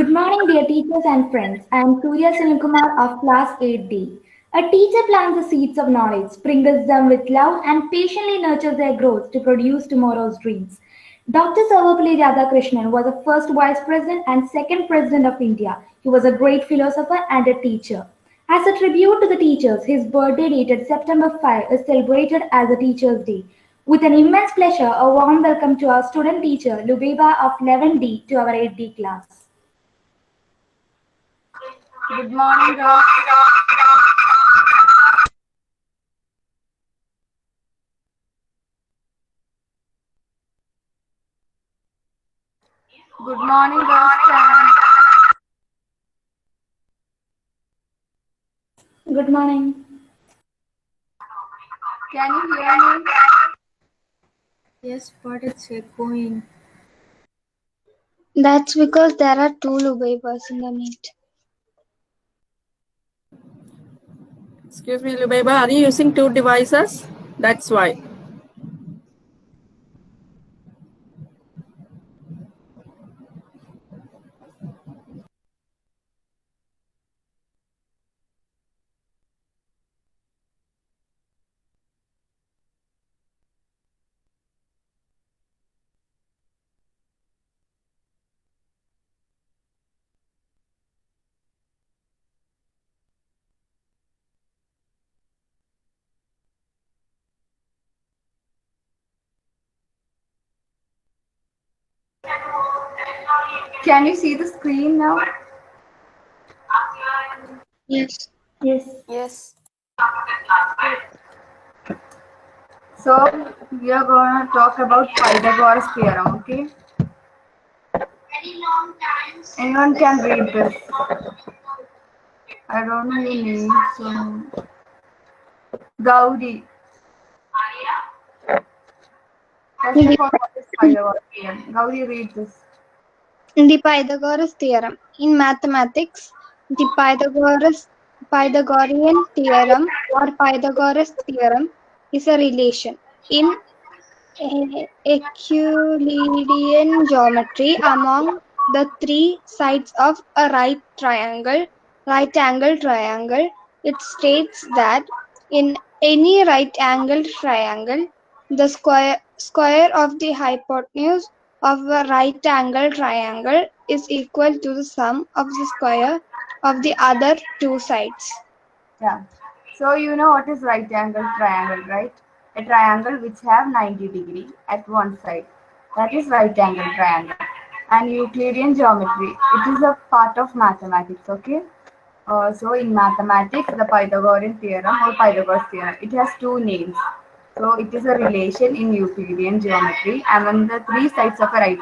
Good morning, dear teachers and friends. I am Surya Sunilkumar of Class 8D. A teacher plants the seeds of knowledge, sprinkles them with love, and patiently nurtures their growth to produce tomorrow's dreams. Dr. Sarvapalli Radhakrishnan was the first Vice President and second President of India. He was a great philosopher and a teacher. As a tribute to the teachers, his birthday dated September 5 is celebrated as a Teachers' Day. With an immense pleasure, a warm welcome to our student teacher, Lubeba of 11D, to our 8D class. Good morning, Rob. Good morning, Rob. Good morning. Can you hear me? Yes, but it's echoing. That's because there are two Lubaibas in the meet. Excuse me, Lubeba, are you using two devices? That's why. Can you see the screen now? Yes. Yes. So we are going to talk about Pythagoras theorem, okay? Anyone can read this. I don't know your name, so Gaudi. First of all, what is Pythagoras theorem? Gaudi, read this. The Pythagoras theorem. In mathematics, the Pythagorean theorem or Pythagoras theorem is a relation in Euclidean geometry among the three sides of a right angle triangle. It states that in any right angled triangle, the square of the hypotenuse of a right angled triangle is equal to the sum of the square of the other two sides. Yeah. So you know what is right angle triangle, right? A triangle which have 90 degree at one side. That is right angle triangle. And Euclidean geometry, it is a part of mathematics, okay? So in mathematics, the Pythagorean theorem or Pythagoras theorem, it has two names. So it is a relation in Euclidean geometry among the three sides of a right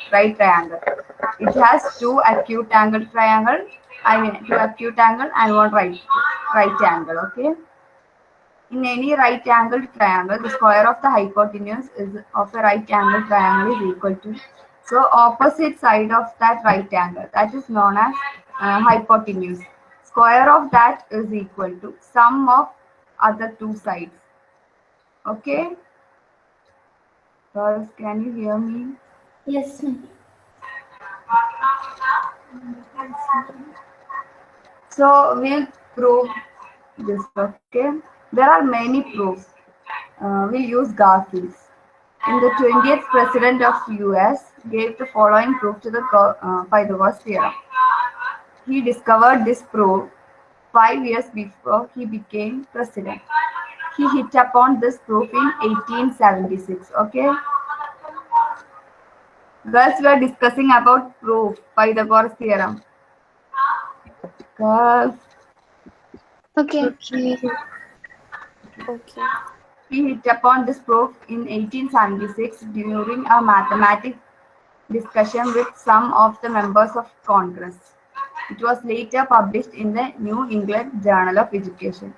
triangle. It has two acute angle triangle, two acute angle and one right angle, okay? In any right angled triangle, the square of the hypotenuse of a right angled triangle is equal to, so opposite side of that right angle, that is known as hypotenuse. Square of that is equal to sum of other two sides. Okay? Girls, can you hear me? Yes, ma'am. So we'll prove this, okay? There are many proofs. We'll use Garfield's. In the 20th president of US gave the following proof to the Pythagoras theorem. He discovered this proof 5 years before he became president. He hit upon this proof in 1876. Okay. Girls, we are discussing about proof Pythagoras theorem. Girls. Okay. He hit upon this proof in 1876 during a mathematics discussion with some of the members of Congress. It was later published in the New England Journal of Education.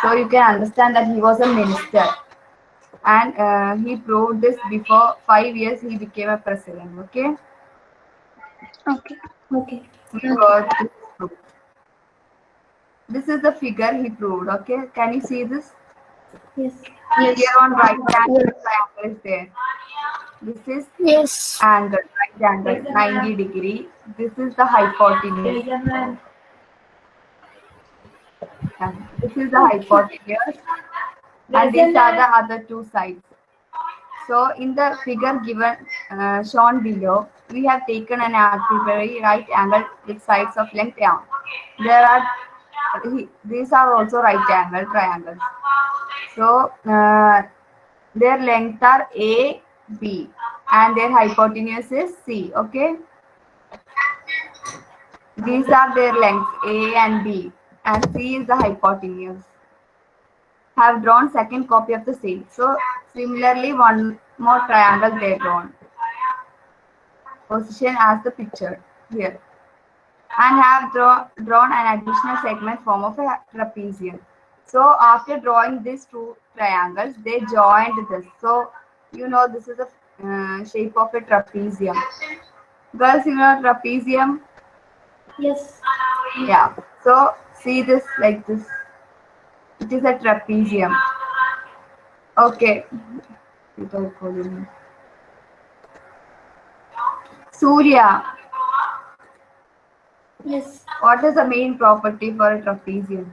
So you can understand that he was a minister, and he proved this before 5 years he became a president. Okay. Okay. We got this proof. This is the figure he proved. Okay. Can you see this? Yes. Here on right angle triangle is there. This is angle, right angle 90 degree. This is the hypotenuse. This is the hypotenuse, and these are the other two sides. So in the figure given shown below, we have taken an arbitrary right angle with sides of length m. There are these are also right angle triangles. So their length are A, B, and their hypotenuse is C. Okay. These are their lengths A and B, and C is the hypotenuse. Have drawn second copy of the same. So similarly, one more triangle they drawn. Position as the picture here, and have drawn an additional segment form of a trapezium. So after drawing these two triangles, they joined this. So you know this is the shape of a trapezium. Girls, you know trapezium? Yes. Yeah. So see this like this. It is a trapezium. Okay. Surya, Yes. what is the main property for a trapezium?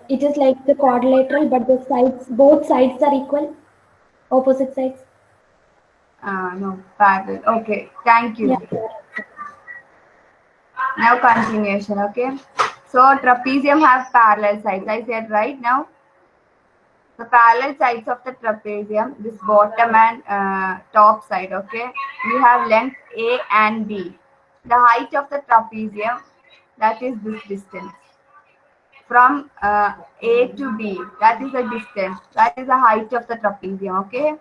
It is like the quadrilateral, but the sides, both sides are equal, opposite sides. No, parallel. Okay, thank you. Yeah. Now continuation, okay? So trapezium have parallel sides. I said right now. The parallel sides of the trapezium, this bottom and top side, okay? We have length A and B. The height of the trapezium, that is this distance. From A to B, that is the distance. That is the height of the trapezium, okay?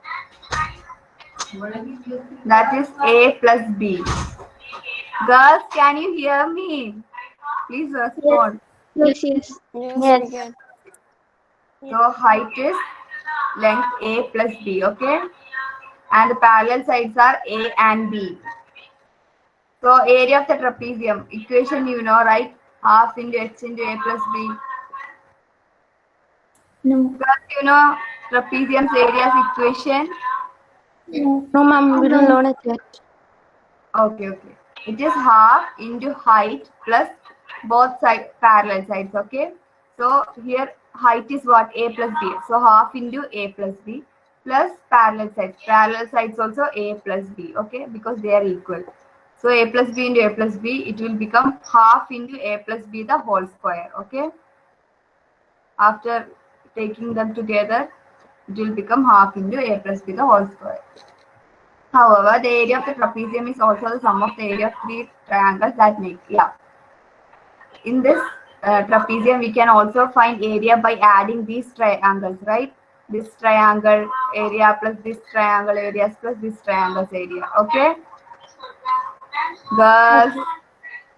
That is A plus B. Girls, can you hear me? Please respond. Yes, yes. Yes, we can. So height is length A plus B, okay? And the parallel sides are A and B. So area of the trapezium, equation you know, right? Half into H into A plus B. No. Girls, you know trapezium's area's equation? No, ma'am, we don't learn it yet. Okay, okay. It is half into height plus both side parallel sides, okay? So here height is what? A plus B. So half into A plus B plus parallel sides. Parallel sides also A plus B, okay? Because they are equal. So A plus B into A plus B, it will become half into A plus B the whole square, okay? After taking them together, it will become half into A plus B the whole square. However, the area of the trapezium is also the sum of the area of three triangles that make, yeah. In this trapezium, we can also find area by adding these triangles, right? This triangle area plus this triangle areas plus this triangle's area, okay? Girls,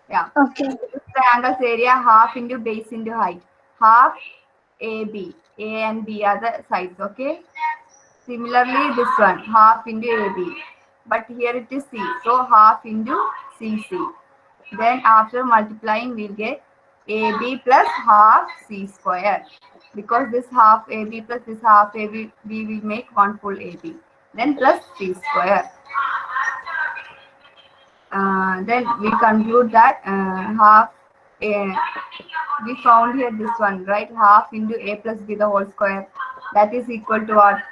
yeah. Okay. This triangle's area half into base into height. Half AB. A and B are the sides, okay? Similarly, this one, half into AB. But here it is C. So, half into CC. Then, after multiplying, we'll get AB plus half C square. Because this half AB plus this half AB, we will make one full AB. Then, plus C square. Then, we conclude that half A. We found here this one, right? Half into A plus B the whole square. That is equal to what?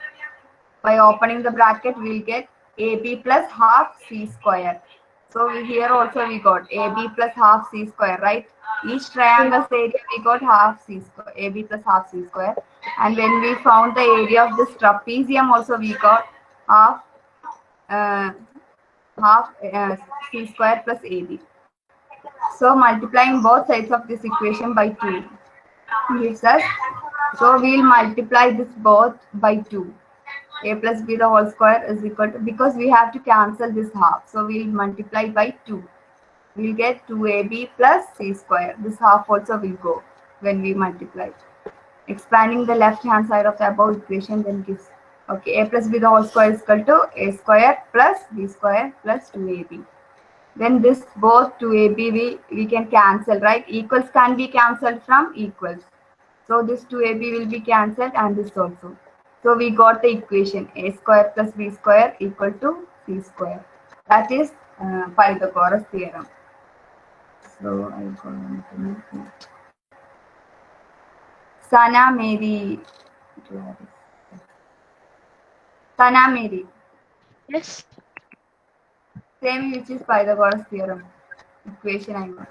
By opening the bracket, we'll get AB plus half C square. So here also we got AB plus half C square, right? Each triangle's area we got half C square, AB plus half C square. And when we found the area of this trapezium also we got half C square plus AB. So multiplying both sides of this equation by 2 gives us, so we will multiply this both by 2. A plus B the whole square is equal to, because we have to cancel this half, so we will multiply by 2. We will get 2AB plus C square. This half also will go when we multiply. Expanding the left hand side of the above equation then gives, okay, A plus B the whole square is equal to A square plus B square plus 2AB. Then this both 2AB we can cancel, right? Equals can be cancelled from equals. So this 2AB will be cancelled and this also. So So we got the equation a square plus b square equal to c square. That is Pythagoras theorem. So I go on to Sana Mary. Sana Mary. Yes. Same which is Pythagoras theorem. Equation I got.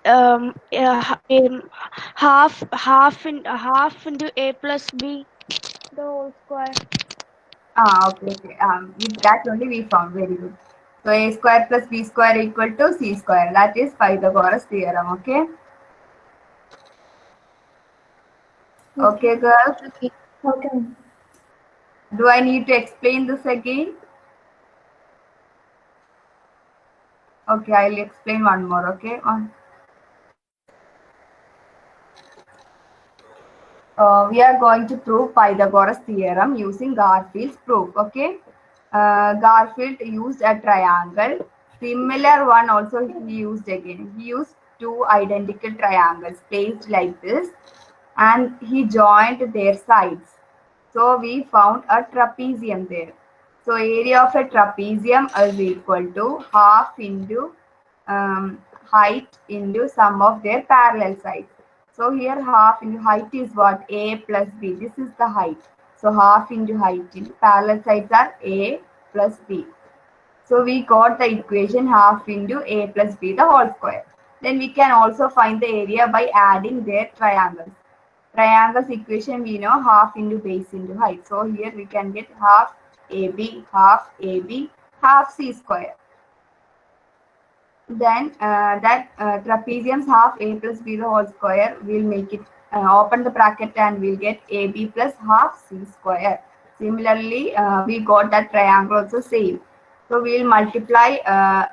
Um, yeah, half into a plus b the whole square. Okay. With that only we found. Very good. So a square plus b square equal to c square. That is Pythagoras theorem. Okay. Okay, girls. Okay. Okay. Do I need to explain this again? Okay, I'll explain one more. Okay. We are going to prove Pythagoras theorem using Garfield's proof. Okay. Garfield used a triangle. Similar one also he used again. He used two identical triangles placed like this, and he joined their sides. So we found a trapezium there. So area of a trapezium is equal to half into height into sum of their parallel sides. So here half into height is what? A plus B. This is the height. So half into height into parallel sides are A plus B. So we got the equation half into A plus B the whole square. Then we can also find the area by adding their triangles. Triangles equation we know half into base into height. So here we can get half AB, half C square. Then that trapezium's half a plus b the whole square, we'll make it open the bracket and we'll get ab plus half c square. Similarly, we got that triangle also same. So we'll multiply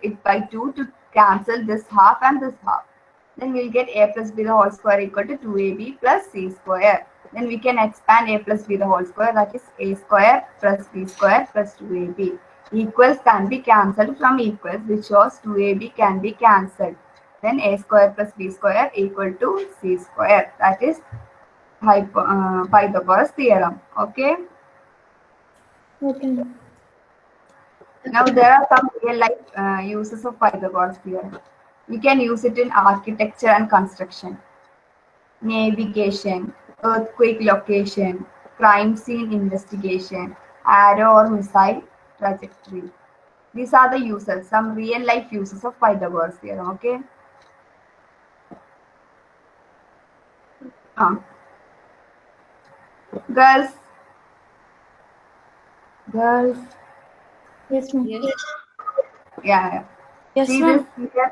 it by 2 to cancel this half and this half. Then we'll get a plus b the whole square equal to 2ab plus c square. Then we can expand a plus b the whole square, that is a square plus b square plus 2ab. Equals can be cancelled from equals, which shows 2ab can be cancelled. Then a square plus b square equal to c square. That is Pythagoras theorem. Okay. Okay. Now there are some real life uses of Pythagoras theorem. We can use it in architecture and construction, navigation, earthquake location, crime scene investigation, arrow or missile trajectory. These are the uses, some real life uses of Pythagoras theorem. Okay. Uh, girls, girls, Yes, ma'am. Yes. yeah. Yes, See ma'am. this here.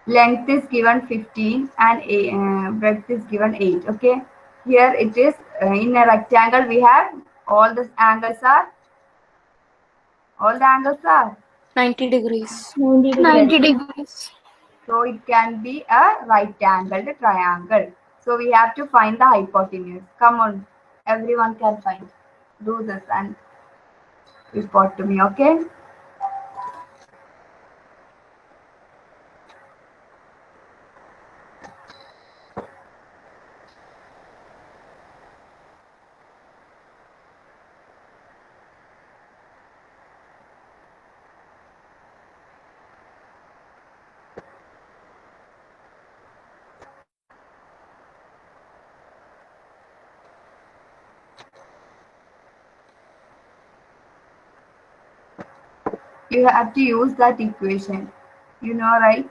Length is given 15 and breadth is given 8. Okay. Here it is in a rectangle. We have all the angles are 90 degrees. 90 yes. degrees. Degrees. So it can be a right angled triangle. So we have to find the hypotenuse. Come on, everyone can find. Do this and report to me, okay? You have to use that equation. You know, right?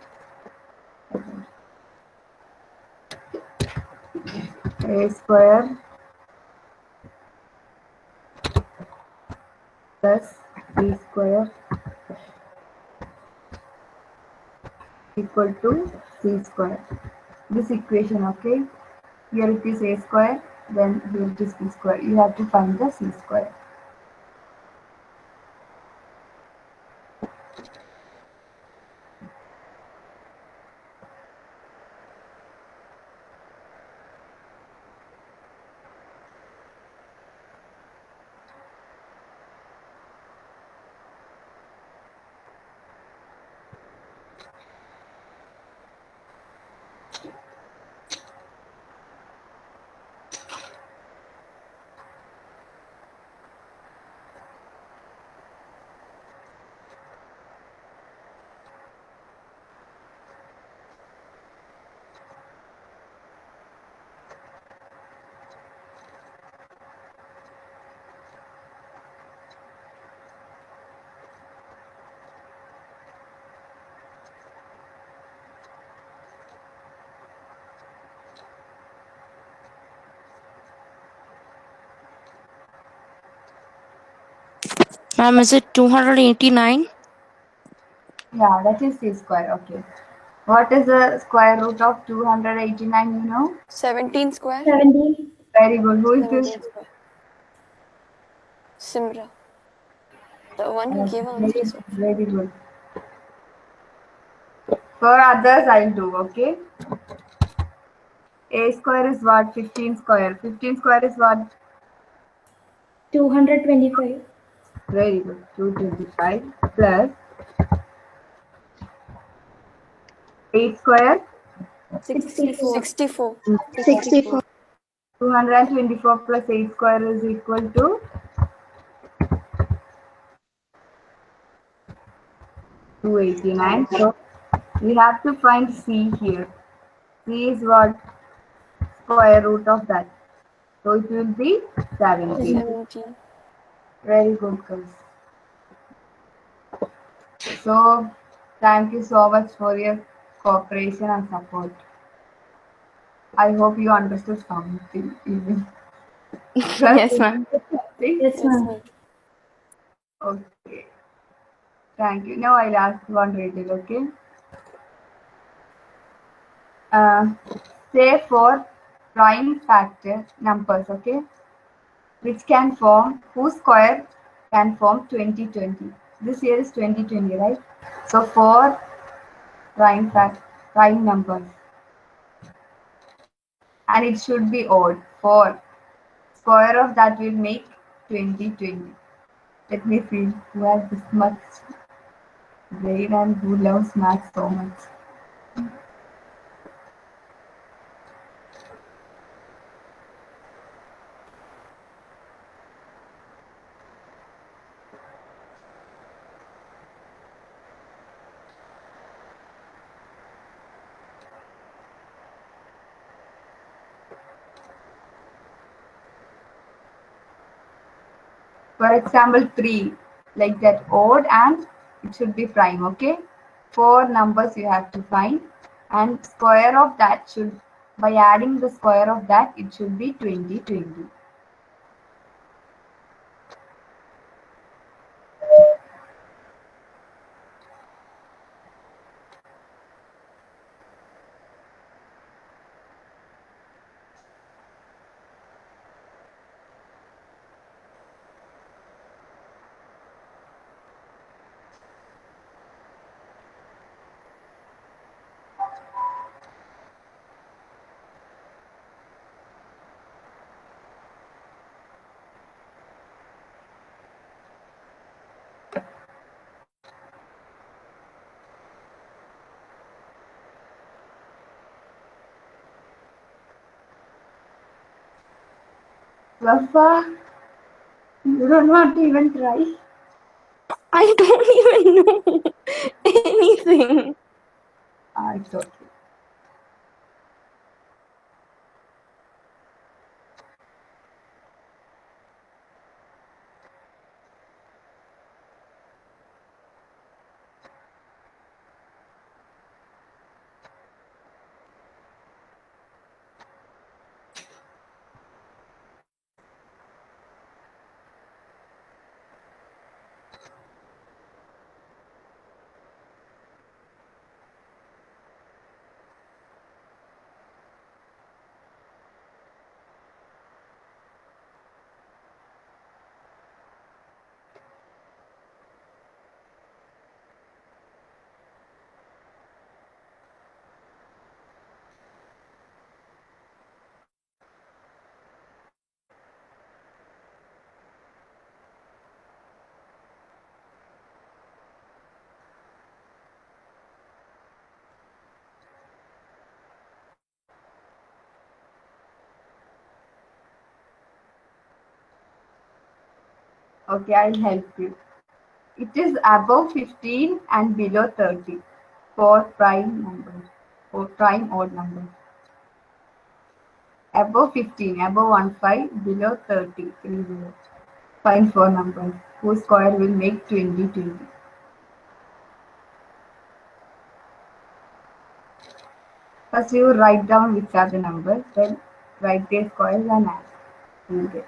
A square plus b square equal to c square. This equation, okay? Here it is a square, then here it is b square. You have to find the c square. Ma'am, is it 289? Yeah, that is c square. Okay. What is the square root of 289, you know? 17 square. 17. Very good. Who is this? 17 square. Simra. The one who gave Very answers. good. Very good. For others, I'll do, okay? A square is what? 15 square. 15 square is what? 225. Very good. 225 plus 8 square. 64. 64. 64. 224 plus 8 square is equal to 289. So we have to find C here. C is what? Square root of that. So it will be 17. 17. Very good, girls. So thank you so much for your cooperation and support. I hope you understood something even. Yes, ma'am. See? Yes, Yes, ma'am. ma'am. Okay. Thank you. Now I'll ask one riddle, okay? Say for prime factor numbers, okay? Which can form, whose square can form 2020. This year is 2020, right? So for prime numbers. And it should be odd. 4. Square of that will make 2020. Let me see who has this much brain and who loves math so much. For example, 3, like that odd and it should be prime, okay? 4 numbers you have to find and square of that should, by adding the square of that, it should be 2020. Rafa, you don't want to even try? I don't even know anything. It's okay. Okay, I'll help you. It is above 15 and below 30 for prime numbers, for prime odd numbers. Above 15, above 15, below 30, 30. Find 4 numbers whose square will make 2020. First you write down which are the numbers, then write their squares and add. You will get it.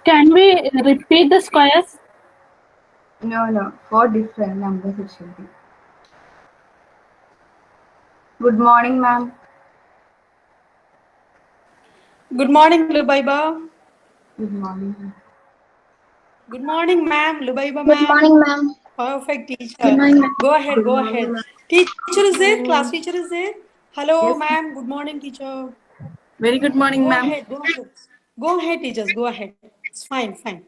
Can we repeat the squares? No, 4 different numbers it should be. Good morning, ma'am. Good morning, Lubaiba. Good morning. Good morning, ma'am. Lubaiba, Good ma'am. morning, ma'am. Perfect, teacher. Good morning, ma'am. Go ahead, Good go morning, ahead. ma'am. Teacher is there? Class teacher is there? Hello, Yes, ma'am. Good morning, teacher. Very good morning, Go ma'am. ahead, go ahead. Go ahead, teachers. Go ahead. It's fine, fine.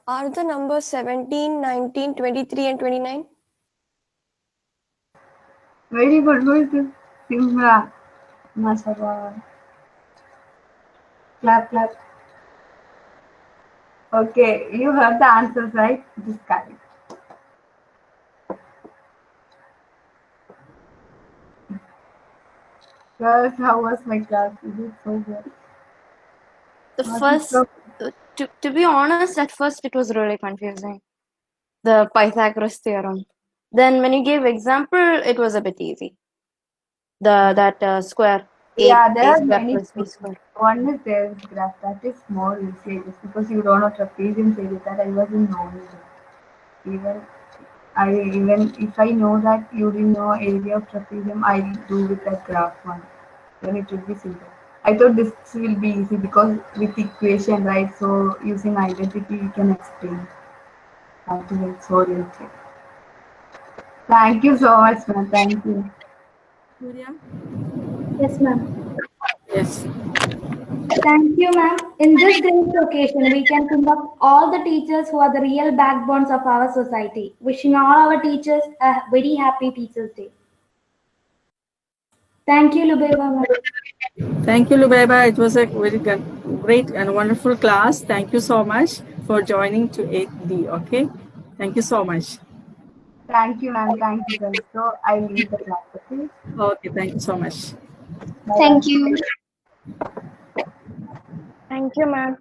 Are the numbers 17, 19, 23, and 29? very good. Who is this? Simra. Mashallah. Clap, clap. Okay, you heard the answers, right? Just carry. Girls, how was my class? Is it so good? The Was it first, so to be honest, at first it was really confusing. The Pythagoras theorem. Then when you gave example, it was a bit easy. That square Yeah, there a are square many plus b things. square. One is there is graph. That is more easy just because you don't know trapezium area that I wasn't knowing it. Even if I know that you didn't know area of trapezium, I'll do with that graph one. Then it will be simple. I thought this will be easy because with equation, right? So using identity, you can explain. I think it's oriented. Thank you so much, man. Thank you. Surya? Yes, ma'am. Yes. Thank you, ma'am. In this great occasion, we can think of all the teachers who are the real backbones of our society. Wishing all our teachers a very happy Teachers' Day. Thank you, Lubeba, ma'am. Thank you, Lubeba. It was a very great and wonderful class. Thank you so much for joining to 8D. Okay. Thank you so much. Thank you, ma'am. Thank you, guys. So I leave the class, okay? Okay. Thank you so much. Bye-bye. Thank you. Thank you, ma'am.